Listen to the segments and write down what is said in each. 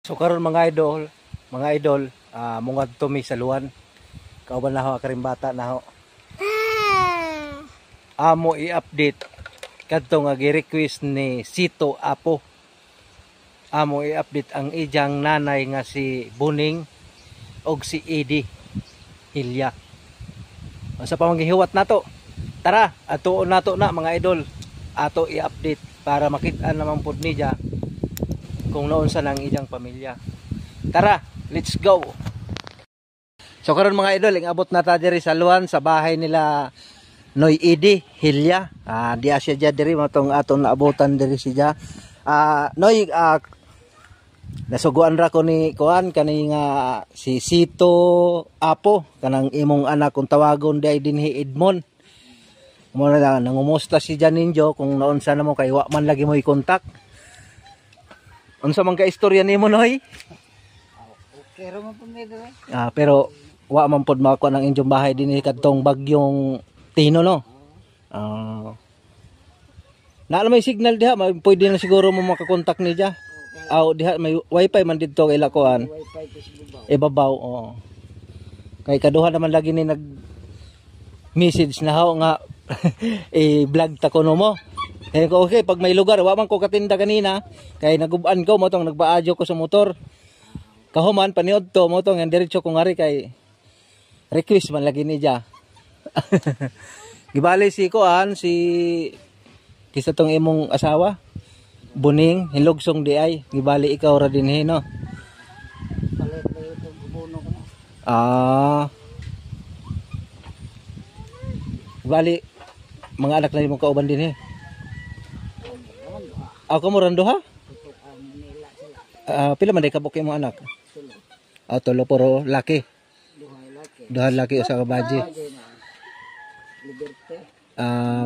So karon mga idol, mungad tumi sa luwan. Kauban na ho karimbata na ho. Amo i-update kadto nga gi-request ni Sito Apo. Amo i-update ang ijang nanay nga si Buning og si Eddie Hilya. Sa pamanghiwat nato. Tara, atuon nato na mga idol. Ato i-update para makita naman pud niya kung naunsa nang ijang pamilya. Tara, let's go. So karon mga idol, ingabot na ta diri sa luwan sa bahay nila Noy Eddie Hilya. Di asya dia diri matong aton naabutan diri siya. Noy, nasuguan ra ko ni kuan kani nga si Sito Apo kanang imong anak kung tawagon di ay dinhi Edmond. Mo na nangumusta si Janinjo kung naunsa na mo kay wa man lagi mo i-contact. Unsa man ka istorya nimo Noy? Okay ra man pud ni diri. Pero wa man pod mako nang inyong bahay dinhi kadtong bagyong Tino no. Naala may signal diha, pwede na siguro mo makakontak ni diha. Diha may wifi man didto kay lakuan. Wifi to sa babaw. Ibabaw, Kay kaduha naman lagi ni nag message na ho nga i-vlog ta kuno mo. Okay, pag may lugar, wa man ko katinda kanina kay naguban ko mo tong nagbaadyo ko sa motor. Kahuman paniod to mo tong ang diretso ko ngari kay request man lagi ni diha. Gibali si kuan si kisa tong imong asawa Buning hilugsong di ay gibali ikaw ra dinhi no. Palit na ito bubuno ko na. Gibali mga anak na imong kauban dinhi. Ako mo rando ha? Pila man day kabuk imong anak? Tulo puro laki. Duha laki usa ka baji. Liberte.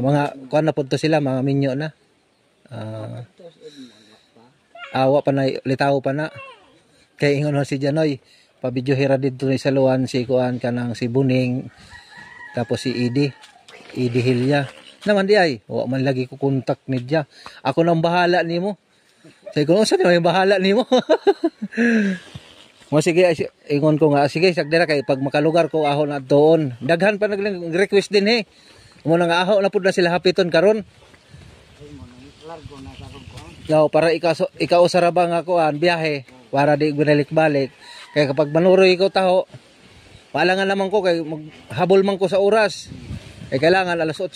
Mga kuan na punto sila, mga minyo na. Awa pa na, litaw pa na. Kay ingon si Janoy, pabidyo hira dito ni saluan si kuan kanang si Buning, tapos si Eddie Hilya. Naman di ay, wa man lagi ko kontak ni dia. Ako nang bahala nimo. Say ko unsa may bahala nimo? Mo sige ingon ko nga sige sagdira kay pag makalugar ko ahon at doon. Daghan pa nag-request din mo nang aho na pud na sila hapiton karon. Largo na sa ko. Yaw para ikaw sa rabang ako biyahe para di binalik-balik. Kay kapag manuroy ikaw taho, maalangan naman ko kay maghabol man ko sa oras. Kay kailangan alas 8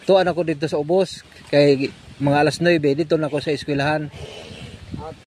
tuan ako dito sa ubos kay mga alas 9 dito na ako sa eskwelahan.